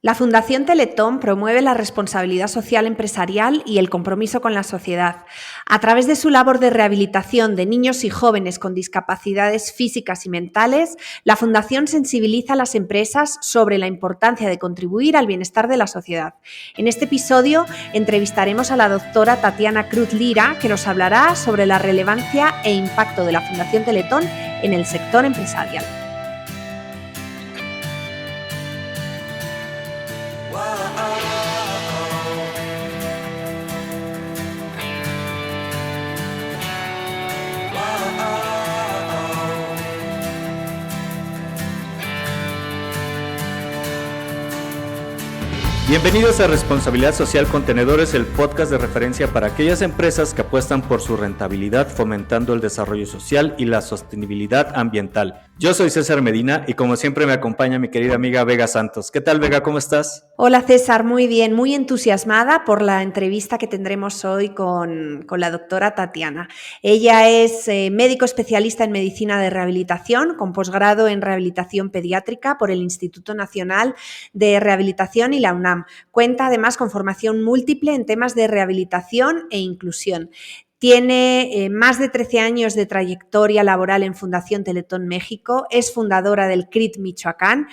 La Fundación Teletón promueve la responsabilidad social empresarial y el compromiso con la sociedad. A través de su labor de rehabilitación de niños y jóvenes con discapacidades físicas y mentales, la Fundación sensibiliza a las empresas sobre la importancia de contribuir al bienestar de la sociedad. En este episodio entrevistaremos a la doctora Tatiana Cruz Lira, que nos hablará sobre la relevancia e impacto de la Fundación Teletón en el sector empresarial. Bienvenidos a Responsabilidad Social Contenedores, el podcast de referencia para aquellas empresas que apuestan por su rentabilidad, fomentando el desarrollo social y la sostenibilidad ambiental. Yo soy César Medina y como siempre me acompaña mi querida amiga Vega Santos. ¿Qué tal, Vega? ¿Cómo estás? Hola César, muy bien, muy entusiasmada por la entrevista que tendremos hoy con la doctora Tatiana. Ella es médico especialista en medicina de rehabilitación, con posgrado en rehabilitación pediátrica por el Instituto Nacional de Rehabilitación y la UNAM. Cuenta además con formación múltiple en temas de rehabilitación e inclusión. Tiene más de 13 años de trayectoria laboral en Fundación Teletón México, es fundadora del CRIT Michoacán,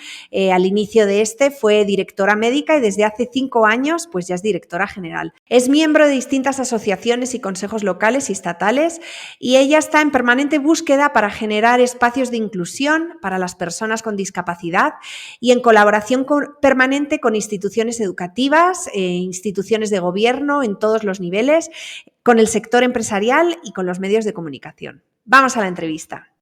al inicio de este fue directora médica y desde hace 5 años pues ya es directora general. Es miembro de distintas asociaciones y consejos locales y estatales y ella está en permanente búsqueda para generar espacios de inclusión para las personas con discapacidad y en colaboración permanente con instituciones educativas, instituciones de gobierno en todos los niveles, con el sector empresarial y con los medios de comunicación. Vamos a la entrevista.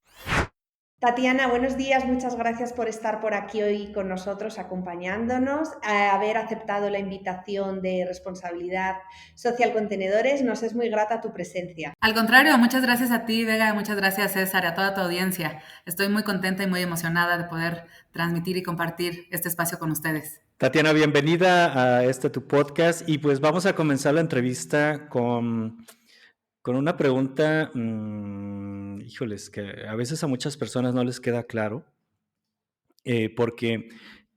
Tatiana, buenos días, muchas gracias por estar por aquí hoy con nosotros, acompañándonos, haber aceptado la invitación de Responsabilidad Social Contenedores. Nos es muy grata tu presencia. Al contrario, muchas gracias a ti, Vega, muchas gracias, César, y a toda tu audiencia. Estoy muy contenta y muy emocionada de poder transmitir y compartir este espacio con ustedes. Tatiana, bienvenida a tu podcast y pues vamos a comenzar la entrevista con una pregunta, híjoles, que a veces a muchas personas no les queda claro, porque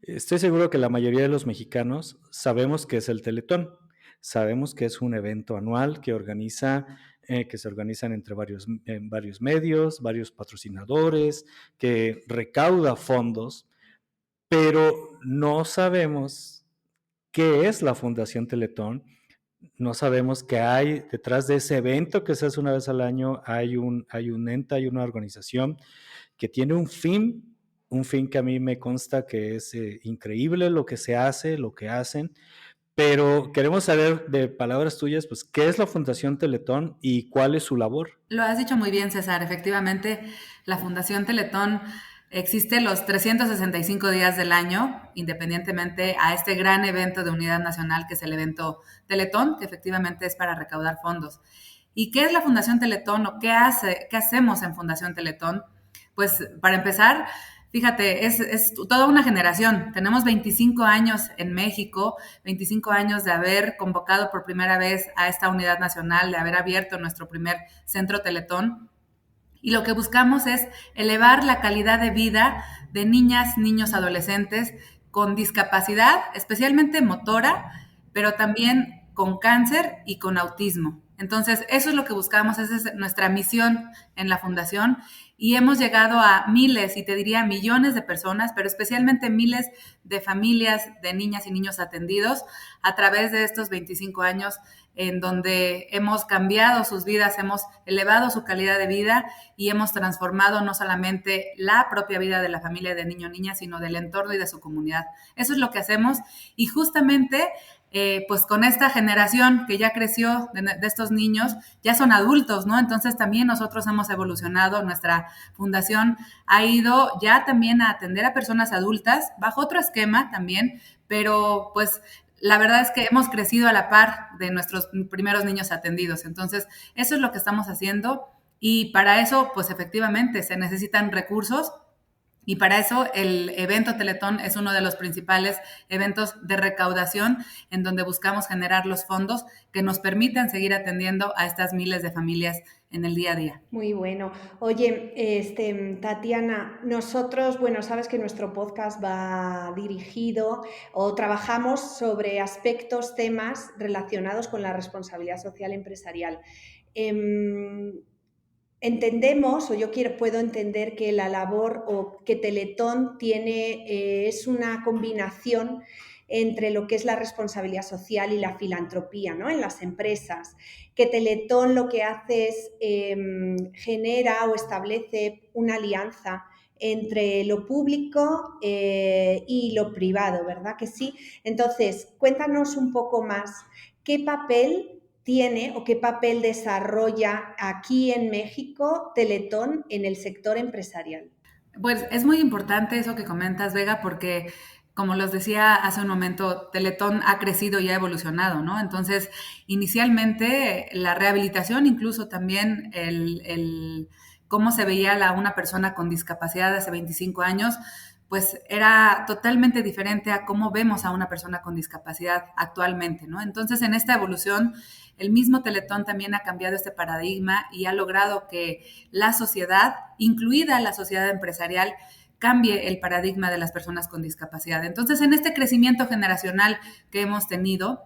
estoy seguro que la mayoría de los mexicanos sabemos qué es el Teletón, sabemos que es un evento anual que se organizan entre varios medios, varios patrocinadores, que recauda fondos, pero no sabemos qué es la Fundación Teletón. No sabemos qué hay detrás de ese evento que se hace una vez al año. Hay un ente, hay una organización que tiene un fin que a mí me consta que es increíble lo que se hace, lo que hacen, pero queremos saber de palabras tuyas, pues, ¿qué es la Fundación Teletón y cuál es su labor? Lo has dicho muy bien, César. Efectivamente, la Fundación Teletón existe los 365 días del año, independientemente a este gran evento de unidad nacional que es el evento Teletón, que efectivamente es para recaudar fondos. ¿Y qué es la Fundación Teletón o qué hacemos en Fundación Teletón? Pues para empezar, fíjate, es toda una generación. Tenemos 25 años en México, 25 años de haber convocado por primera vez a esta unidad nacional, de haber abierto nuestro primer centro Teletón. Y lo que buscamos es elevar la calidad de vida de niñas, niños, adolescentes con discapacidad, especialmente motora, pero también con cáncer y con autismo. Entonces, eso es lo que buscamos, esa es nuestra misión en la Fundación y hemos llegado a miles, y te diría millones de personas, pero especialmente miles de familias de niñas y niños atendidos a través de estos 25 años en donde hemos cambiado sus vidas, hemos elevado su calidad de vida y hemos transformado no solamente la propia vida de la familia de niño o niña, sino del entorno y de su comunidad. Eso es lo que hacemos y justamente pues con esta generación que ya creció de estos niños, ya son adultos, ¿no? Entonces también nosotros hemos evolucionado, nuestra fundación ha ido ya también a atender a personas adultas, bajo otro esquema también, pero pues la verdad es que hemos crecido a la par de nuestros primeros niños atendidos. Entonces, eso es lo que estamos haciendo y para eso, pues efectivamente, se necesitan recursos y para eso el evento Teletón es uno de los principales eventos de recaudación en donde buscamos generar los fondos que nos permitan seguir atendiendo a estas miles de familias en el día a día. Muy bueno. Oye, Tatiana, nosotros, bueno, sabes que nuestro podcast va dirigido o trabajamos sobre aspectos, temas relacionados con la responsabilidad social empresarial. Entendemos, o puedo entender que la labor o que Teletón tiene es una combinación entre lo que es la responsabilidad social y la filantropía, ¿no? En las empresas. Que Teletón lo que hace es genera o establece una alianza entre lo público y lo privado, ¿verdad que sí? Entonces, cuéntanos un poco más qué papel tiene o qué papel desarrolla aquí en México Teletón en el sector empresarial. Pues es muy importante eso que comentas, Vega, porque como los decía hace un momento, Teletón ha crecido y ha evolucionado, ¿no? Entonces, inicialmente la rehabilitación, incluso también el cómo se veía una persona con discapacidad hace 25 años, pues era totalmente diferente a cómo vemos a una persona con discapacidad actualmente, ¿no? Entonces, en esta evolución, el mismo Teletón también ha cambiado este paradigma y ha logrado que la sociedad, incluida la sociedad empresarial, cambie el paradigma de las personas con discapacidad. Entonces, en este crecimiento generacional que hemos tenido,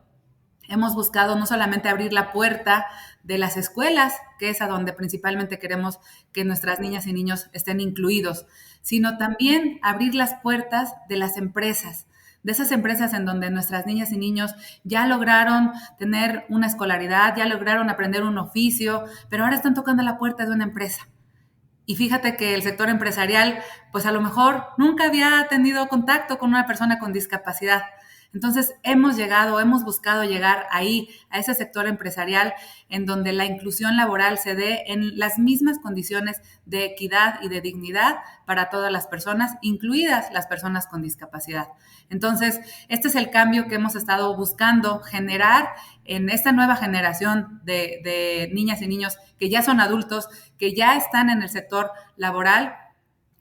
hemos buscado no solamente abrir la puerta de las escuelas, que es a donde principalmente queremos que nuestras niñas y niños estén incluidos, sino también abrir las puertas de las empresas, de esas empresas en donde nuestras niñas y niños ya lograron tener una escolaridad, ya lograron aprender un oficio, pero ahora están tocando la puerta de una empresa. Y fíjate que el sector empresarial, pues a lo mejor nunca había tenido contacto con una persona con discapacidad. Entonces hemos buscado llegar ahí, a ese sector empresarial en donde la inclusión laboral se dé en las mismas condiciones de equidad y de dignidad para todas las personas, incluidas las personas con discapacidad. Entonces, este es el cambio que hemos estado buscando generar en esta nueva generación de niñas y niños que ya son adultos, que ya están en el sector laboral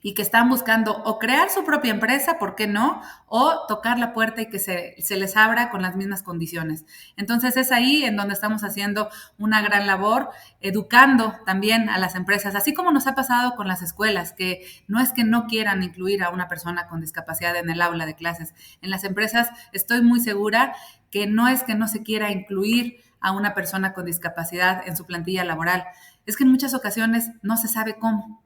y que están buscando o crear su propia empresa, ¿por qué no? O tocar la puerta y que se les abra con las mismas condiciones. Entonces es ahí en donde estamos haciendo una gran labor, educando también a las empresas, así como nos ha pasado con las escuelas, que no es que no quieran incluir a una persona con discapacidad en el aula de clases. En las empresas estoy muy segura que no es que no se quiera incluir a una persona con discapacidad en su plantilla laboral, es que en muchas ocasiones no se sabe cómo.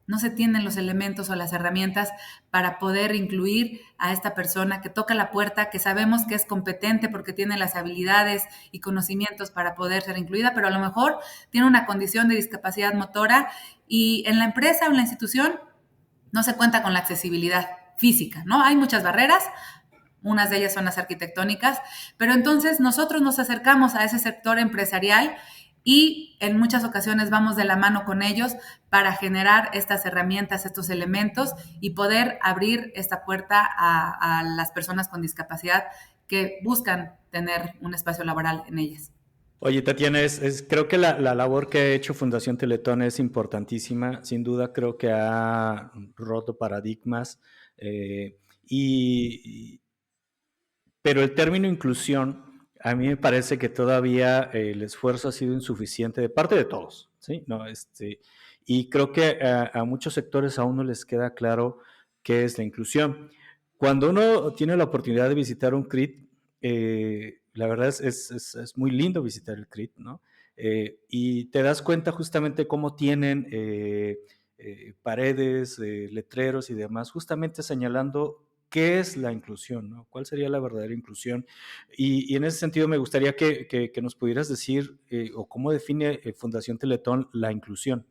No se tienen los elementos o las herramientas para poder incluir a esta persona que toca la puerta, que sabemos que es competente porque tiene las habilidades y conocimientos para poder ser incluida, pero a lo mejor tiene una condición de discapacidad motora y en la empresa o en la institución no se cuenta con la accesibilidad física, ¿no? Hay muchas barreras, unas de ellas son las arquitectónicas, pero entonces nosotros nos acercamos a ese sector empresarial y en muchas ocasiones vamos de la mano con ellos para generar estas herramientas, estos elementos y poder abrir esta puerta a las personas con discapacidad que buscan tener un espacio laboral en ellas. Oye, Tatiana, creo que la labor que ha hecho Fundación Teletón es importantísima. Sin duda, creo que ha roto paradigmas. Pero el término inclusión, a mí me parece que todavía el esfuerzo ha sido insuficiente de parte de todos, ¿sí? No, y creo que a muchos sectores aún no les queda claro qué es la inclusión. Cuando uno tiene la oportunidad de visitar un CRIT, la verdad es muy lindo visitar el CRIT, ¿no? Y te das cuenta justamente cómo tienen paredes, letreros y demás, justamente señalando qué es la inclusión, ¿no? ¿Cuál sería la verdadera inclusión? Y en ese sentido me gustaría que nos pudieras decir o cómo define Fundación Teletón la inclusión.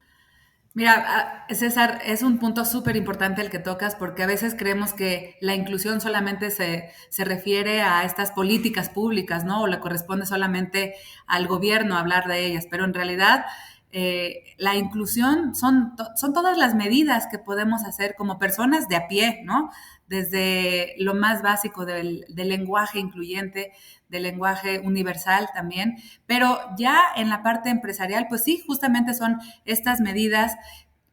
Mira, César, es un punto súper importante el que tocas porque a veces creemos que la inclusión solamente se refiere a estas políticas públicas, ¿no? O le corresponde solamente al gobierno hablar de ellas, pero en realidad la inclusión son todas las medidas que podemos hacer como personas de a pie, ¿no? Desde lo más básico del lenguaje incluyente, del lenguaje universal también, pero ya en la parte empresarial, pues sí, justamente son estas medidas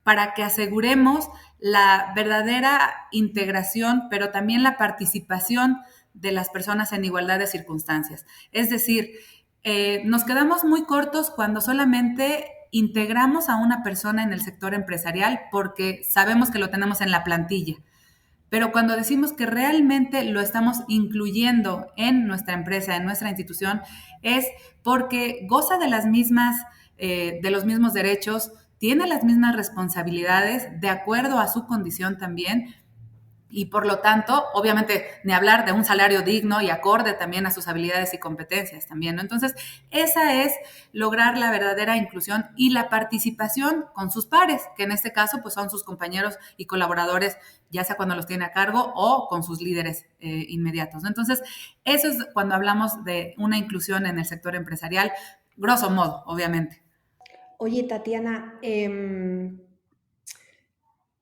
para que aseguremos la verdadera integración, pero también la participación de las personas en igualdad de circunstancias. Es decir, nos quedamos muy cortos cuando solamente integramos a una persona en el sector empresarial porque sabemos que lo tenemos en la plantilla. Pero cuando decimos que realmente lo estamos incluyendo en nuestra empresa, en nuestra institución, es porque goza de de los mismos derechos, tiene las mismas responsabilidades de acuerdo a su condición también. Y por lo tanto, obviamente, ni hablar de un salario digno y acorde también a sus habilidades y competencias también, ¿no? Entonces, esa es lograr la verdadera inclusión y la participación con sus pares, que en este caso, pues son sus compañeros y colaboradores, ya sea cuando los tiene a cargo o con sus líderes inmediatos, ¿no? Entonces, eso es cuando hablamos de una inclusión en el sector empresarial, grosso modo, obviamente. Oye, Tatiana,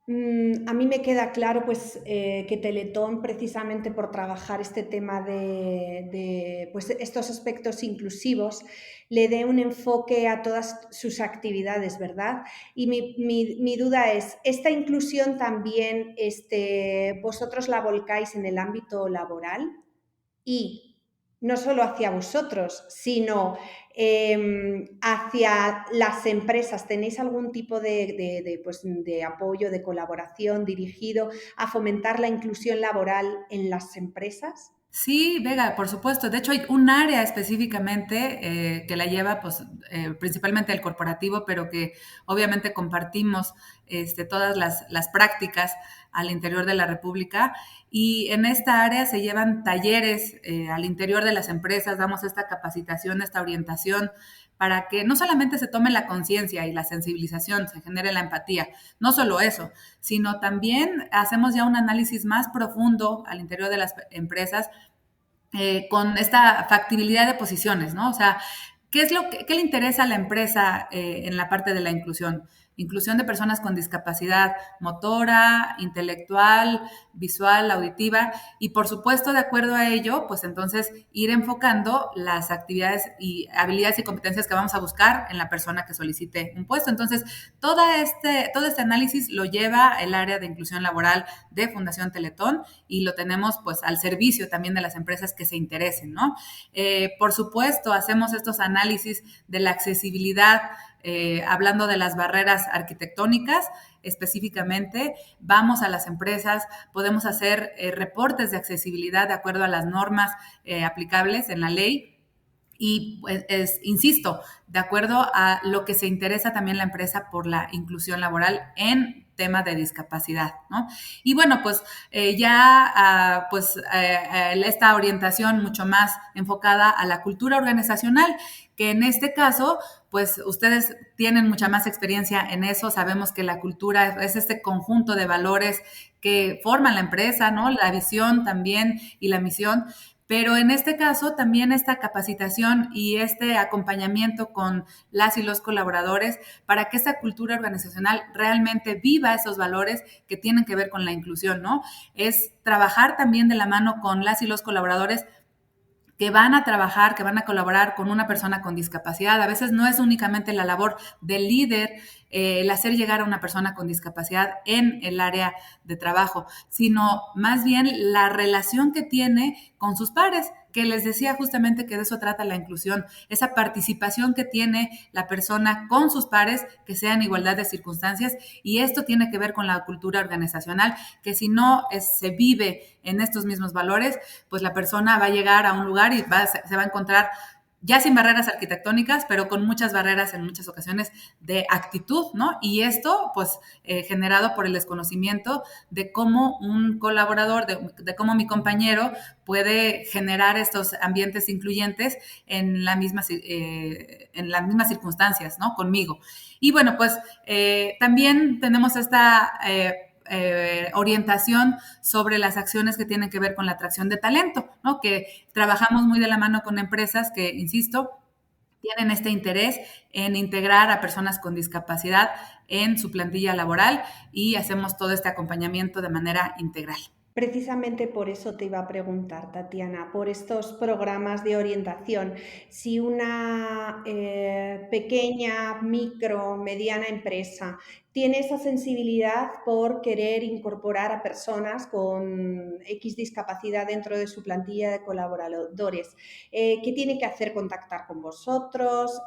a mí me queda claro pues, que Teletón, precisamente por trabajar este tema de, pues, estos aspectos inclusivos, le dé un enfoque a todas sus actividades, ¿verdad? Y mi duda es, ¿esta inclusión también vosotros la volcáis en el ámbito laboral? Y no solo hacia vosotros, sino hacia las empresas. ¿Tenéis algún tipo de apoyo, de colaboración dirigido a fomentar la inclusión laboral en las empresas? Sí, Vega, por supuesto. De hecho, hay un área específicamente que la lleva, pues, principalmente el corporativo, pero que obviamente compartimos todas las prácticas al interior de la República. Y en esta área se llevan talleres al interior de las empresas, damos esta capacitación, esta orientación para que no solamente se tome la conciencia y la sensibilización, se genere la empatía, no solo eso, sino también hacemos ya un análisis más profundo al interior de las empresas con esta factibilidad de posiciones, ¿no? O sea, ¿qué le interesa a la empresa en la parte de la inclusión? Inclusión de personas con discapacidad motora, intelectual, visual, auditiva, y por supuesto, de acuerdo a ello, pues entonces ir enfocando las actividades y habilidades y competencias que vamos a buscar en la persona que solicite un puesto. Entonces, todo este análisis lo lleva el área de inclusión laboral de Fundación Teletón y lo tenemos pues al servicio también de las empresas que se interesen, ¿no? Por supuesto, hacemos estos análisis de la accesibilidad, hablando de las barreras arquitectónicas específicamente, vamos a las empresas, podemos hacer reportes de accesibilidad de acuerdo a las normas aplicables en la ley. Y pues, insisto, de acuerdo a lo que se interesa también la empresa por la inclusión laboral en tema de discapacidad, ¿no? Y bueno, pues esta orientación mucho más enfocada a la cultura organizacional, que en este caso, pues ustedes tienen mucha más experiencia en eso, sabemos que la cultura es este conjunto de valores que forman la empresa, ¿no? La visión también y la misión. Pero en este caso también esta capacitación y este acompañamiento con las y los colaboradores para que esta cultura organizacional realmente viva esos valores que tienen que ver con la inclusión, ¿no? Es trabajar también de la mano con las y los colaboradores que van a trabajar, que van a colaborar con una persona con discapacidad. A veces no es únicamente la labor del líder el hacer llegar a una persona con discapacidad en el área de trabajo, sino más bien la relación que tiene con sus pares, que les decía justamente que de eso trata la inclusión, esa participación que tiene la persona con sus pares, que sea en igualdad de circunstancias, y esto tiene que ver con la cultura organizacional, que si no se vive en estos mismos valores, pues la persona va a llegar a un lugar y se va a encontrar ya sin barreras arquitectónicas, pero con muchas barreras en muchas ocasiones de actitud, ¿no? Y esto, pues, generado por el desconocimiento de cómo un colaborador, de cómo mi compañero puede generar estos ambientes incluyentes en las mismas circunstancias, ¿no? Conmigo. Y bueno, pues, también tenemos esta orientación sobre las acciones que tienen que ver con la atracción de talento, ¿no? Que trabajamos muy de la mano con empresas que, insisto, tienen este interés en integrar a personas con discapacidad en su plantilla laboral y hacemos todo este acompañamiento de manera integral. Precisamente por eso te iba a preguntar, Tatiana, por estos programas de orientación. Si una pequeña, micro, mediana empresa tiene esa sensibilidad por querer incorporar a personas con X discapacidad dentro de su plantilla de colaboradores, ¿qué tiene que hacer? ¿Contactar con vosotros?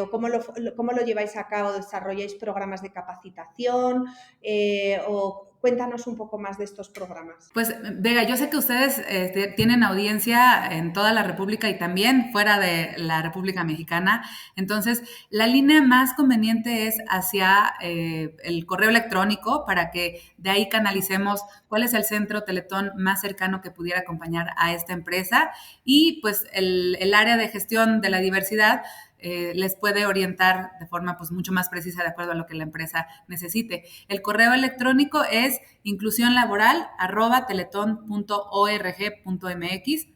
¿O cómo lo lleváis a cabo? ¿Desarrolláis programas de capacitación? ¿O cuéntanos un poco más de estos programas? Pues, Vega, yo sé que ustedes tienen audiencia en toda la República y también fuera de la República Mexicana. Entonces, la línea más conveniente es hacia el correo electrónico para que de ahí canalicemos cuál es el centro Teletón más cercano que pudiera acompañar a esta empresa. Y pues el área de gestión de la diversidad les puede orientar de forma pues mucho más precisa de acuerdo a lo que la empresa necesite. El correo electrónico es inclusionlaboral@teleton.org.mx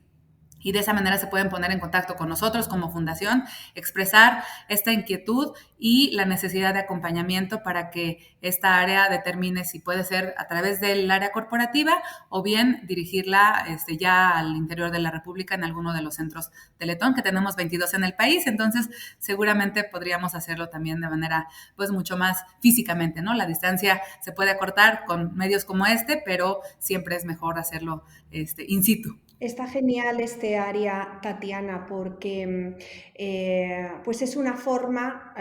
y de esa manera se pueden poner en contacto con nosotros como fundación, expresar esta inquietud y la necesidad de acompañamiento para que esta área determine si puede ser a través del área corporativa o bien dirigirla ya al interior de la República en alguno de los centros Teletón, que tenemos 22 en el país, entonces seguramente podríamos hacerlo también de manera pues mucho más físicamente, ¿no? La distancia se puede acortar con medios como este, pero siempre es mejor hacerlo in situ. Está genial este área, Tatiana, porque pues es una forma,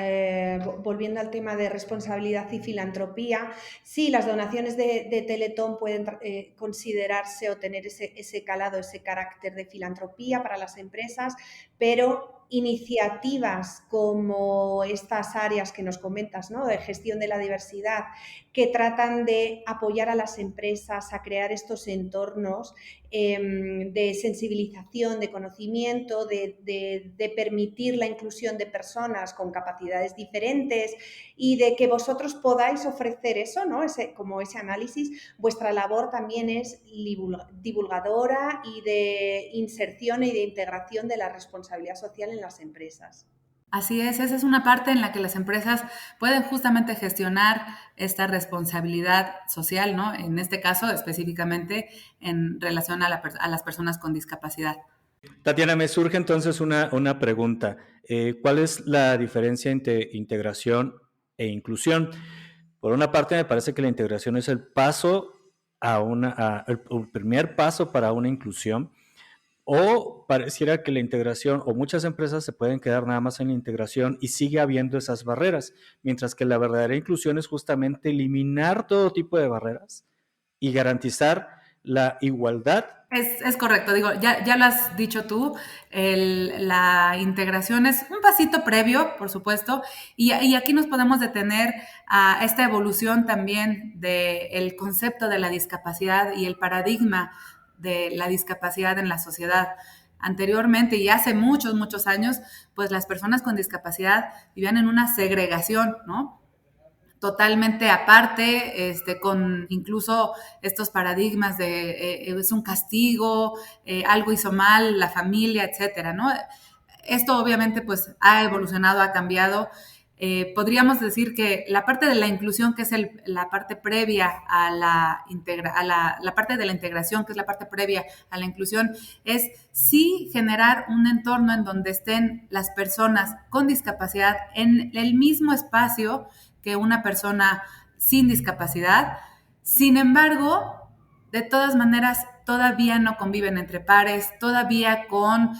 volviendo al tema de responsabilidad y filantropía, sí, las donaciones de Teletón pueden considerarse o tener ese calado, ese carácter de filantropía para las empresas, pero iniciativas como estas áreas que nos comentas, ¿no? De gestión de la diversidad, que tratan de apoyar a las empresas a crear estos entornos de sensibilización, de conocimiento, de permitir la inclusión de personas con capacidades diferentes y de que vosotros podáis ofrecer eso, ¿no? Como ese análisis. Vuestra labor también es divulgadora y de inserción y de integración de la responsabilidad social en las empresas. Así es, esa es una parte en la que las empresas pueden justamente gestionar esta responsabilidad social, ¿no? En este caso, específicamente en relación a las personas con discapacidad. Tatiana, me surge entonces una pregunta. ¿Cuál es la diferencia entre integración e inclusión? Por una parte, me parece que la integración es el primer paso para una inclusión, o pareciera que la integración, o muchas empresas se pueden quedar nada más en la integración y sigue habiendo esas barreras, mientras que la verdadera inclusión es justamente eliminar todo tipo de barreras y garantizar la igualdad. Es correcto, digo, ya lo has dicho tú, la integración es un pasito previo, por supuesto, y aquí nos podemos detener a esta evolución también del concepto de la discapacidad y el paradigma de la discapacidad en la sociedad. Anteriormente y hace muchos, muchos años, pues las personas con discapacidad vivían en una segregación, ¿no? Totalmente aparte, con incluso estos paradigmas de es un castigo, algo hizo mal, la familia, etcétera, ¿no? Esto obviamente pues ha evolucionado, ha cambiado. Podríamos decir que la parte de la inclusión, que es la parte previa a la parte de la integración, que es la parte previa a la inclusión, es sí generar un entorno en donde estén las personas con discapacidad en el mismo espacio que una persona sin discapacidad. Sin embargo, de todas maneras, todavía no conviven entre pares, todavía con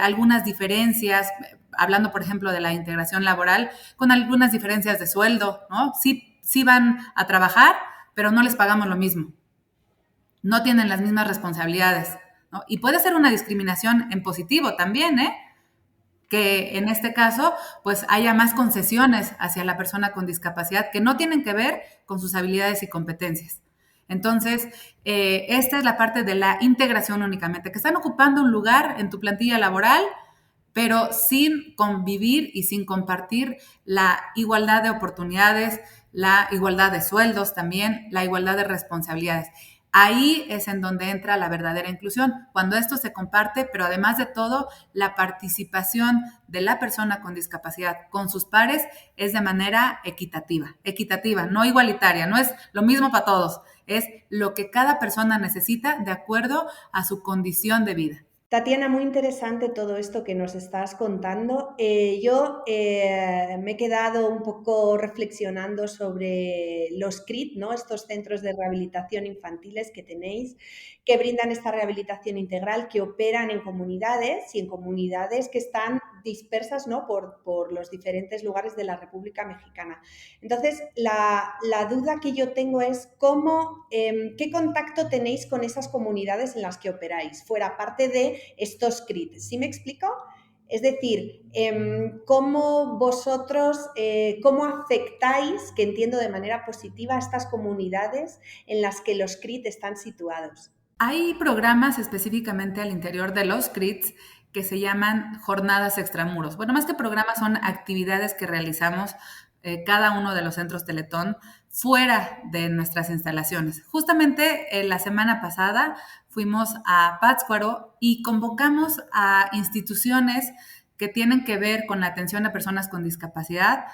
algunas diferencias, hablando, por ejemplo, de la integración laboral, con algunas diferencias de sueldo, ¿no? Sí van a trabajar, pero no les pagamos lo mismo. No tienen las mismas responsabilidades, ¿no? Y puede ser una discriminación en positivo también, ¿eh? Que en este caso pues haya más concesiones hacia la persona con discapacidad que no tienen que ver con sus habilidades y competencias. Entonces, esta es la parte de la integración únicamente, que están ocupando un lugar en tu plantilla laboral, pero sin convivir y sin compartir la igualdad de oportunidades, la igualdad de sueldos también, la igualdad de responsabilidades. Ahí es en donde entra la verdadera inclusión, cuando esto se comparte, pero además de todo, la participación de la persona con discapacidad con sus pares es de manera equitativa, no igualitaria, no es lo mismo para todos, es lo que cada persona necesita de acuerdo a su condición de vida. Tatiana, muy interesante todo esto que nos estás contando. Yo me he quedado un poco reflexionando sobre los CRIT, ¿no? Estos centros de rehabilitación infantiles que tenéis, que brindan esta rehabilitación integral, que operan en comunidades y en comunidades que están dispersas, ¿no? por los diferentes lugares de la República Mexicana. Entonces, la duda que yo tengo es ¿qué contacto tenéis con esas comunidades en las que operáis, fuera parte de estos CRIT? ¿Sí me explico? Es decir, cómo vosotros, cómo afectáis, que entiendo de manera positiva, a estas comunidades en las que los CRIT están situados. Hay programas específicamente al interior de los CRITs que se llaman jornadas extramuros. Bueno, más que programas, son actividades que realizamos cada uno de los centros Teletón fuera de nuestras instalaciones. Justamente la semana pasada fuimos a Pátzcuaro y convocamos a instituciones que tienen que ver con la atención a personas con discapacidad,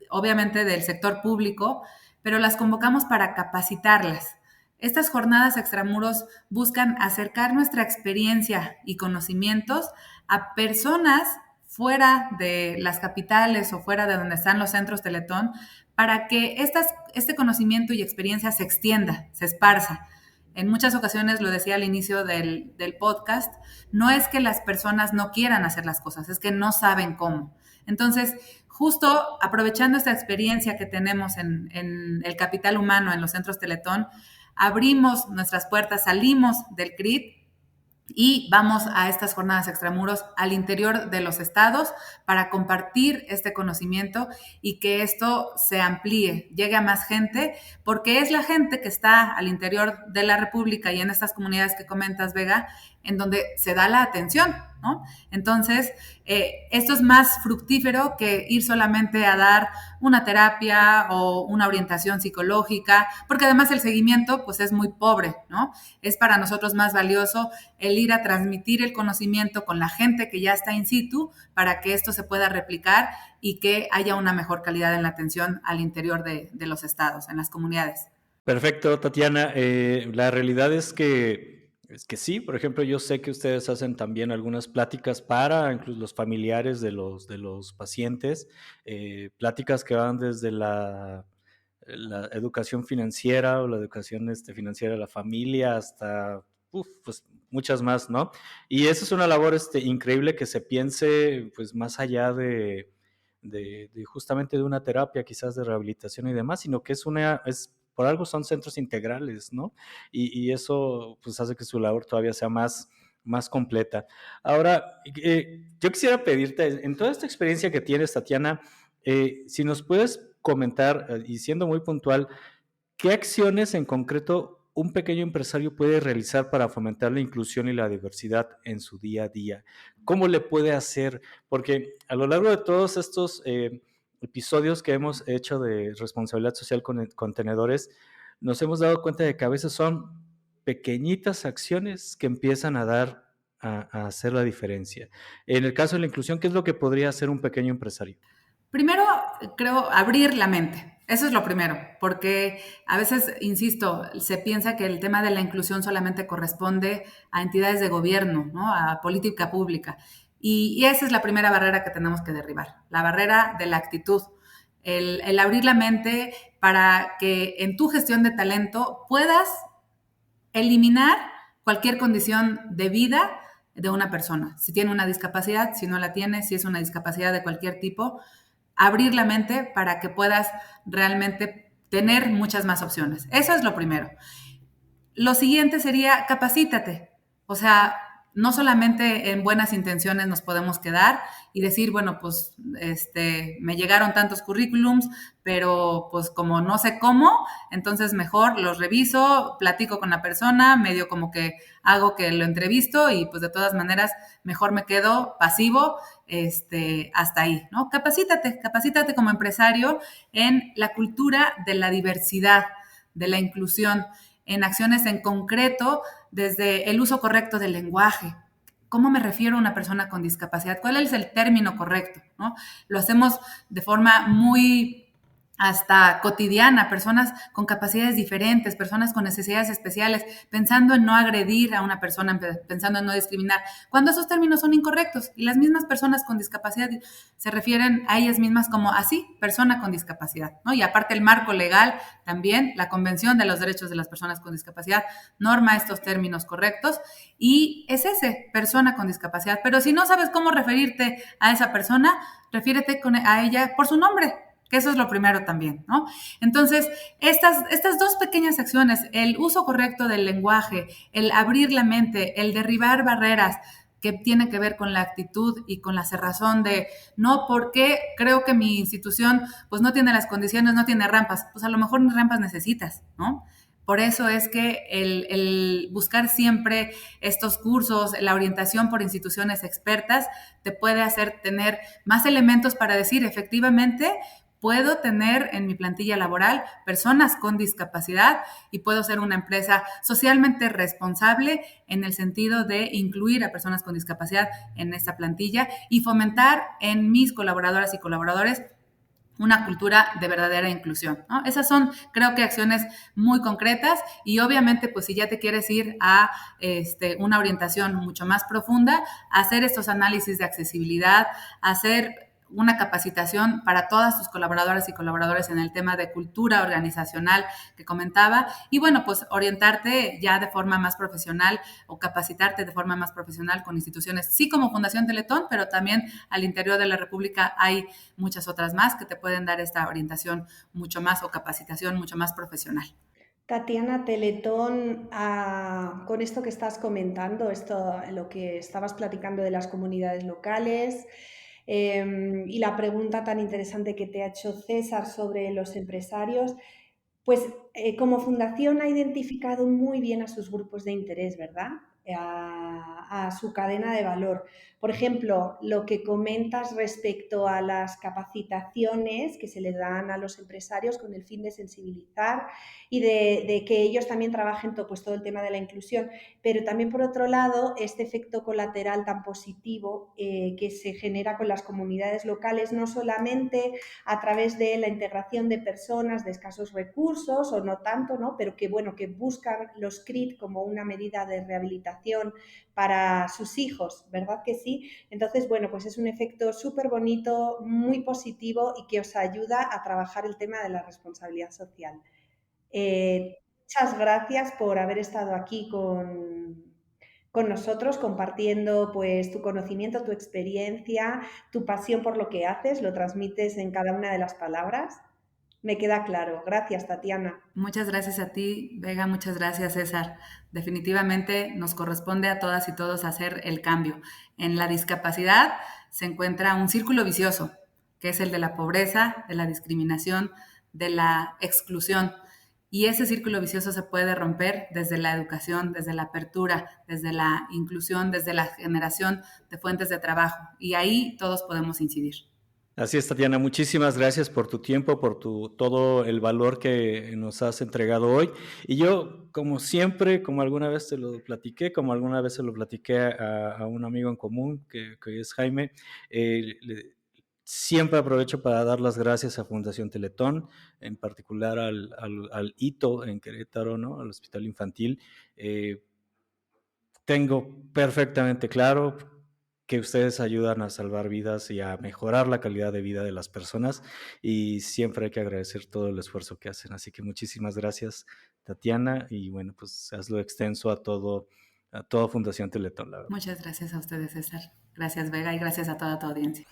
obviamente del sector público, pero las convocamos para capacitarlas. Estas jornadas extramuros buscan acercar nuestra experiencia y conocimientos a personas fuera de las capitales o fuera de donde están los centros Teletón, para que este conocimiento y experiencia se extienda, se esparza. En muchas ocasiones, lo decía al inicio del podcast, no es que las personas no quieran hacer las cosas, es que no saben cómo. Entonces, justo aprovechando esta experiencia que tenemos en el capital humano, en los centros Teletón, abrimos nuestras puertas, salimos del CRIT y vamos a estas jornadas extramuros al interior de los estados para compartir este conocimiento y que esto se amplíe, llegue a más gente, porque es la gente que está al interior de la República y en estas comunidades que comentas, Vega, en donde se da la atención, ¿no? Entonces, esto es más fructífero que ir solamente a dar una terapia o una orientación psicológica, porque además el seguimiento pues es muy pobre, ¿no? Es para nosotros más valioso el ir a transmitir el conocimiento con la gente que ya está in situ para que esto se pueda replicar y que haya una mejor calidad en la atención al interior de los estados, en las comunidades. Perfecto, Tatiana. La realidad es que sí, por ejemplo, yo sé que ustedes hacen también algunas pláticas para incluso los familiares de los pacientes, pláticas que van desde la educación financiera o la educación financiera de la familia hasta pues muchas más, ¿no? Y esa es una labor increíble que se piense pues más allá de justamente de una terapia, quizás de rehabilitación y demás, sino que por algo son centros integrales, ¿no? Y eso pues hace que su labor todavía sea más completa. Ahora, yo quisiera pedirte, en toda esta experiencia que tienes, Tatiana, si nos puedes comentar, y siendo muy puntual, ¿qué acciones en concreto un pequeño empresario puede realizar para fomentar la inclusión y la diversidad en su día a día? ¿Cómo le puede hacer? Porque a lo largo de todos estos episodios que hemos hecho de responsabilidad social con contenedores, nos hemos dado cuenta de que a veces son pequeñitas acciones que empiezan a hacer la diferencia. En el caso de la inclusión, ¿qué es lo que podría hacer un pequeño empresario? Primero, creo, abrir la mente. Eso es lo primero, porque a veces, insisto, se piensa que el tema de la inclusión solamente corresponde a entidades de gobierno, ¿no? A política pública. Y esa es la primera barrera que tenemos que derribar, la barrera de la actitud. El abrir la mente para que en tu gestión de talento puedas eliminar cualquier condición de vida de una persona. Si tiene una discapacidad, si no la tiene, si es una discapacidad de cualquier tipo, abrir la mente para que puedas realmente tener muchas más opciones. Eso es lo primero. Lo siguiente sería capacítate. O sea, no solamente en buenas intenciones nos podemos quedar y decir, bueno, pues me llegaron tantos currículums, pero pues como no sé cómo, entonces mejor los reviso, platico con la persona, medio como que hago que lo entrevisto y pues de todas maneras mejor me quedo pasivo hasta ahí, ¿no? Capacítate como empresario en la cultura de la diversidad, de la inclusión. en acciones en concreto, desde el uso correcto del lenguaje. ¿Cómo me refiero a una persona con discapacidad? ¿Cuál es el término correcto, ¿no? Lo hacemos de forma muy hasta cotidiana, personas con capacidades diferentes, personas con necesidades especiales, pensando en no agredir a una persona, pensando en no discriminar, cuando esos términos son incorrectos. Y las mismas personas con discapacidad se refieren a ellas mismas como así, persona con discapacidad, ¿no? Y aparte el marco legal también, la Convención de los Derechos de las Personas con Discapacidad, norma estos términos correctos y es ese, persona con discapacidad. Pero si no sabes cómo referirte a esa persona, refiérete a ella por su nombre, que eso es lo primero también, ¿no? Entonces, estas dos pequeñas acciones, el uso correcto del lenguaje, el abrir la mente, el derribar barreras que tienen que ver con la actitud y con la cerrazón de no, porque creo que mi institución pues no tiene las condiciones, no tiene rampas, pues a lo mejor ni rampas necesitas, ¿no? Por eso es que el buscar siempre estos cursos, la orientación por instituciones expertas, te puede hacer tener más elementos para decir, efectivamente, puedo tener en mi plantilla laboral personas con discapacidad y puedo ser una empresa socialmente responsable en el sentido de incluir a personas con discapacidad en esta plantilla y fomentar en mis colaboradoras y colaboradores una cultura de verdadera inclusión, ¿no? Esas son, creo que, acciones muy concretas y obviamente, pues si ya te quieres ir a una orientación mucho más profunda, hacer estos análisis de accesibilidad, hacer una capacitación para todas tus colaboradoras y colaboradores en el tema de cultura organizacional que comentaba y bueno, pues orientarte ya de forma más profesional o capacitarte de forma más profesional con instituciones, sí como Fundación Teletón, pero también al interior de la República hay muchas otras más que te pueden dar esta orientación mucho más o capacitación mucho más profesional. Tatiana, Teletón, con esto que estás comentando, lo que estabas platicando de las comunidades locales, y la pregunta tan interesante que te ha hecho César sobre los empresarios, pues como fundación ha identificado muy bien a sus grupos de interés, ¿verdad? A su cadena de valor. Por ejemplo, lo que comentas respecto a las capacitaciones que se le dan a los empresarios con el fin de sensibilizar y de que ellos también trabajen todo el tema de la inclusión, pero también por otro lado este efecto colateral tan positivo que se genera con las comunidades locales, no solamente a través de la integración de personas de escasos recursos o no tanto, ¿no? Pero que buscan los CRIT como una medida de rehabilitación para sus hijos, ¿verdad que sí? Entonces, pues es un efecto súper bonito, muy positivo y que os ayuda a trabajar el tema de la responsabilidad social. Muchas gracias por haber estado aquí con nosotros compartiendo pues tu conocimiento, tu experiencia, tu pasión por lo que haces, lo transmites en cada una de las palabras. Me queda claro. Gracias, Tatiana. Muchas gracias a ti, Vega, muchas gracias, César. Definitivamente nos corresponde a todas y todos hacer el cambio. En la discapacidad se encuentra un círculo vicioso, que es el de la pobreza, de la discriminación, de la exclusión. Y ese círculo vicioso se puede romper desde la educación, desde la apertura, desde la inclusión, desde la generación de fuentes de trabajo. Y ahí todos podemos incidir. Así es, Tatiana. Muchísimas gracias por tu tiempo, por todo el valor que nos has entregado hoy. Y yo, como siempre, como alguna vez te lo platiqué, como alguna vez se lo platiqué a un amigo en común, que es Jaime, siempre aprovecho para dar las gracias a Fundación Teletón, en particular al ITO en Querétaro, ¿no? Al Hospital Infantil. Tengo perfectamente claro que ustedes ayudan a salvar vidas y a mejorar la calidad de vida de las personas y siempre hay que agradecer todo el esfuerzo que hacen. Así que muchísimas gracias, Tatiana, y bueno, pues hazlo extenso a toda Fundación Teletón, la verdad. Muchas gracias a ustedes, César. Gracias, Vega, y gracias a toda tu audiencia.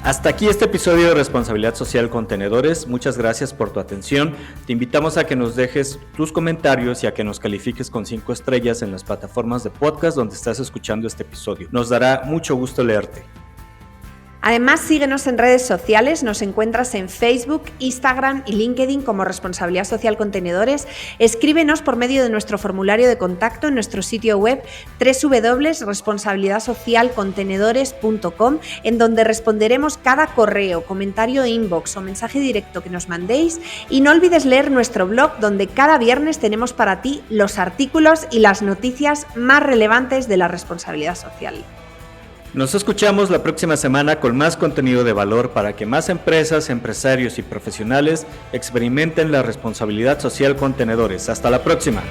Hasta aquí este episodio de Responsabilidad Social con Tenedores. Muchas gracias por tu atención. Te invitamos a que nos dejes tus comentarios y a que nos califiques con 5 estrellas en las plataformas de podcast donde estás escuchando este episodio. Nos dará mucho gusto leerte. Además, síguenos en redes sociales, nos encuentras en Facebook, Instagram y LinkedIn como Responsabilidad Social Contenedores. Escríbenos por medio de nuestro formulario de contacto en nuestro sitio web www.responsabilidadsocialcontenedores.com, en donde responderemos cada correo, comentario inbox o mensaje directo que nos mandéis. Y no olvides leer nuestro blog, donde cada viernes tenemos para ti los artículos y las noticias más relevantes de la responsabilidad social. Nos escuchamos la próxima semana con más contenido de valor para que más empresas, empresarios y profesionales experimenten la responsabilidad social Contenedores. Hasta la próxima.